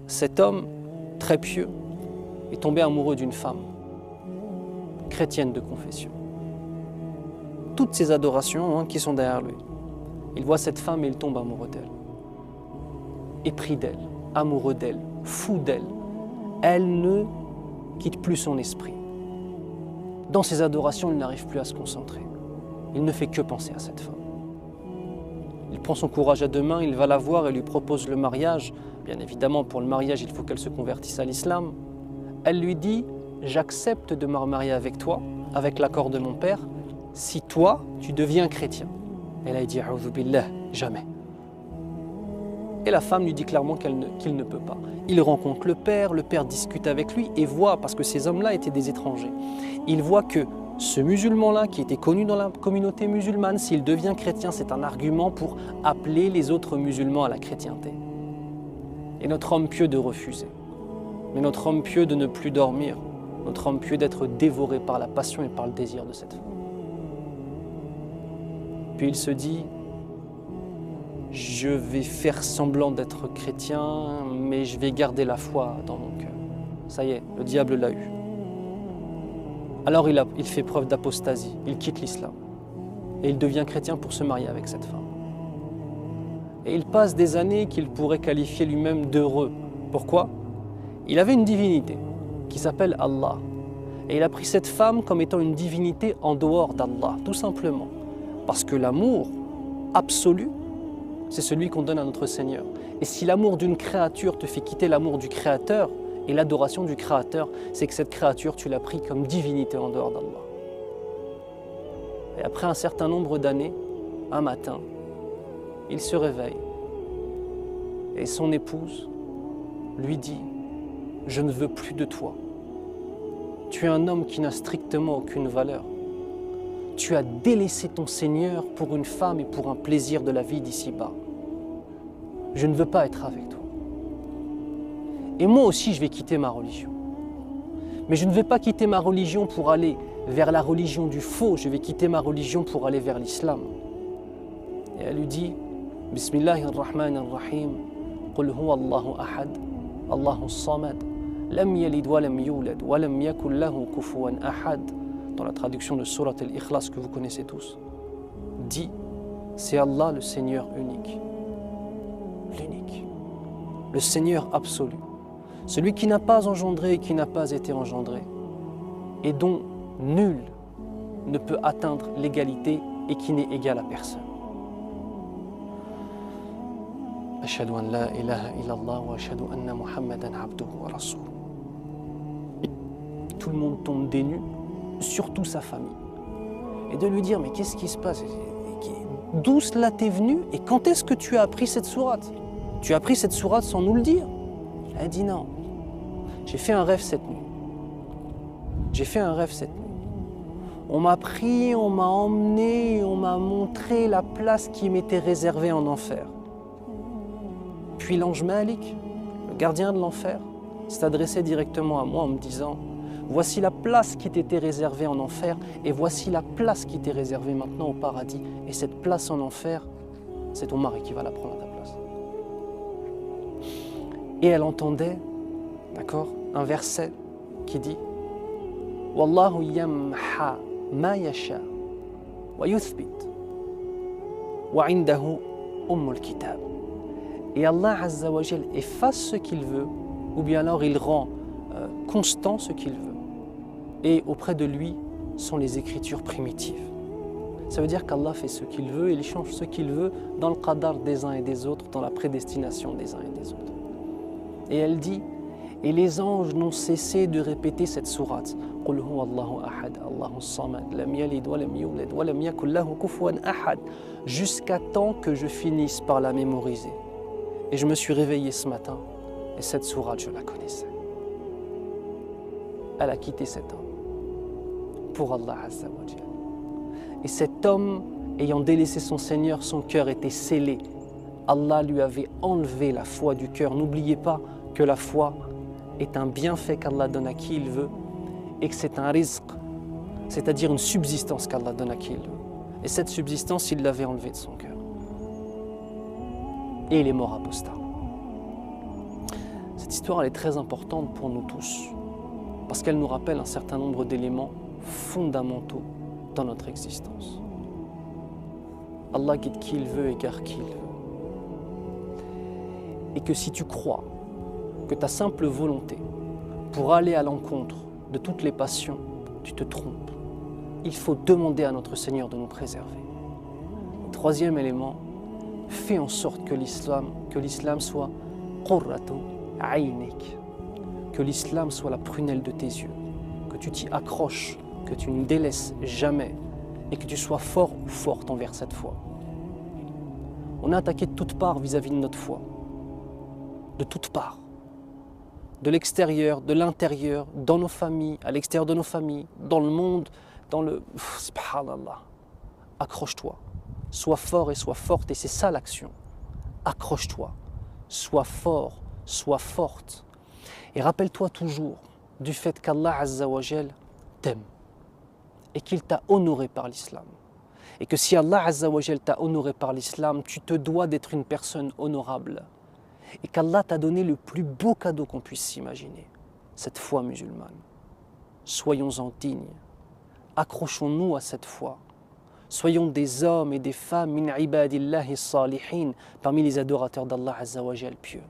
cet homme très pieux est tombé amoureux d'une femme chrétienne de confession. Toutes ces adorations qui sont derrière lui. Il voit cette femme et il tombe amoureux d'elle. Épris d'elle, amoureux d'elle, fou d'elle. Elle ne quitte plus son esprit. Dans ses adorations, il n'arrive plus à se concentrer. Il ne fait que penser à cette femme. Il prend son courage à deux mains, il va la voir et lui propose le mariage. Bien évidemment, pour le mariage, il faut qu'elle se convertisse à l'islam. Elle lui dit « J'accepte de me remarier avec toi, avec l'accord de mon père, si toi, tu deviens chrétien. » Elle a dit « A'udhu billah, jamais. » Et la femme lui dit clairement qu'il ne peut pas. Il rencontre le père discute avec lui et voit, parce que ces hommes-là étaient des étrangers, il voit que ce musulman-là, qui était connu dans la communauté musulmane, s'il devient chrétien, c'est un argument pour appeler les autres musulmans à la chrétienté. Et notre homme pieux de refuser. Mais notre homme pieux de ne plus dormir. Notre homme pieux d'être dévoré par la passion et par le désir de cette femme. Puis il se dit, je vais faire semblant d'être chrétien, mais je vais garder la foi dans mon cœur. Ça y est, le diable l'a eu. Alors il fait preuve d'apostasie, il quitte l'islam. Et il devient chrétien pour se marier avec cette femme. Et il passe des années qu'il pourrait qualifier lui-même d'heureux. Pourquoi? Il avait une divinité qui s'appelle Allah. Et il a pris cette femme comme étant une divinité en dehors d'Allah, tout simplement. Parce que l'amour absolu, c'est celui qu'on donne à notre Seigneur. Et si l'amour d'une créature te fait quitter l'amour du Créateur et l'adoration du Créateur, c'est que cette créature, tu l'as pris comme divinité en dehors d'Allah. Et après un certain nombre d'années, un matin, il se réveille et son épouse lui dit « Je ne veux plus de toi. Tu es un homme qui n'a strictement aucune valeur. Tu as délaissé ton Seigneur pour une femme et pour un plaisir de la vie d'ici-bas. Je ne veux pas être avec toi. Et moi aussi, je vais quitter ma religion. Mais je ne vais pas quitter ma religion pour aller vers la religion du faux. Je vais quitter ma religion pour aller vers l'islam. » Et elle lui dit « Bismillahirrahmanirrahim. Qul huwa Allahu ahad, Allahu samad, lam yalid wa lam yulad, wa lam yakul lahu kufuwan ahad. » Dans la traduction de Surat al-Ikhlas que vous connaissez tous. Dit, c'est Allah le Seigneur unique. L'unique. Le Seigneur absolu. Celui qui n'a pas engendré et qui n'a pas été engendré. Et dont nul ne peut atteindre l'égalité et qui n'est égal à personne. Ashhadu an la ilaha illallah wa ashhadu anna Muhammadan abduhu wa rasuluh. Tout le monde tombe des nues, surtout sa famille. Et de lui dire, mais qu'est-ce qui se passe? D'où cela t'est venu et quand est-ce que tu as appris cette sourate? Tu as appris cette sourate sans nous le dire? Elle dit non. J'ai fait un rêve cette nuit. J'ai fait un rêve cette nuit. On m'a pris, on m'a emmené, on m'a montré la place qui m'était réservée en enfer. Puis l'ange Malik, le gardien de l'enfer, s'est adressé directement à moi en me disant, voici la place qui t'était réservée en enfer et voici la place qui t'est réservée maintenant au paradis. Et cette place en enfer, c'est ton mari qui va la prendre à ta place. Et elle entendait, d'accord, un verset qui dit Wallahu yamha ma yasha wa yuthbit wa indahu ummul kitab. Et Allah Azza wa Jal efface ce qu'il veut ou bien alors il rend constant ce qu'il veut. Et auprès de lui sont les écritures primitives. Ça veut dire qu'Allah fait ce qu'il veut et il change ce qu'il veut dans le qadar des uns et des autres, dans la prédestination des uns et des autres. Et elle dit, et les anges n'ont cessé de répéter cette sourate. Qul huwa Allahu ahad, Allahu samad, lam yalid wa lam yulad wa lam yakul lahu kufuwan ahad, jusqu'à temps que je finisse par la mémoriser. Et je me suis réveillé ce matin et cette sourate, je la connaissais. Elle a quitté cet homme pour Allah Azza wa Jal. Et cet homme, ayant délaissé son Seigneur, son cœur était scellé. Allah lui avait enlevé la foi du cœur. N'oubliez pas que la foi est un bienfait qu'Allah donne à qui il veut et que c'est un rizq, c'est-à-dire une subsistance qu'Allah donne à qui il veut. Et cette subsistance, il l'avait enlevée de son cœur. Et il est mort apostat. Cette histoire elle est très importante pour nous tous, parce qu'elle nous rappelle un certain nombre d'éléments fondamentaux dans notre existence. Allah guide qui il veut, égare qui il veut. Et que si tu crois que ta simple volonté pour aller à l'encontre de toutes les passions, tu te trompes. Il faut demander à notre Seigneur de nous préserver. Troisième élément, fais en sorte que l'islam soit qurratu aynik, que l'islam soit la prunelle de tes yeux, que tu t'y accroches, que tu ne délaisses jamais et que tu sois fort ou forte envers cette foi. On est attaqué de toutes parts vis-à-vis de notre foi, de toutes parts, de l'extérieur, de l'intérieur, dans nos familles, à l'extérieur de nos familles, dans le monde, dans le... Subhanallah, accroche-toi, sois fort et sois forte, et c'est ça l'action. Accroche-toi, sois fort, sois forte. Et rappelle-toi toujours du fait qu'Allah Azza wa Jal t'aime et qu'il t'a honoré par l'islam. Et que si Allah Azza wa Jal t'a honoré par l'islam, tu te dois d'être une personne honorable. Et qu'Allah t'a donné le plus beau cadeau qu'on puisse s'imaginer, cette foi musulmane. Soyons-en dignes, accrochons-nous à cette foi. Soyons des hommes et des femmes min ibadillahi salihin, parmi les adorateurs d'Allah Azza wa Jal pieux.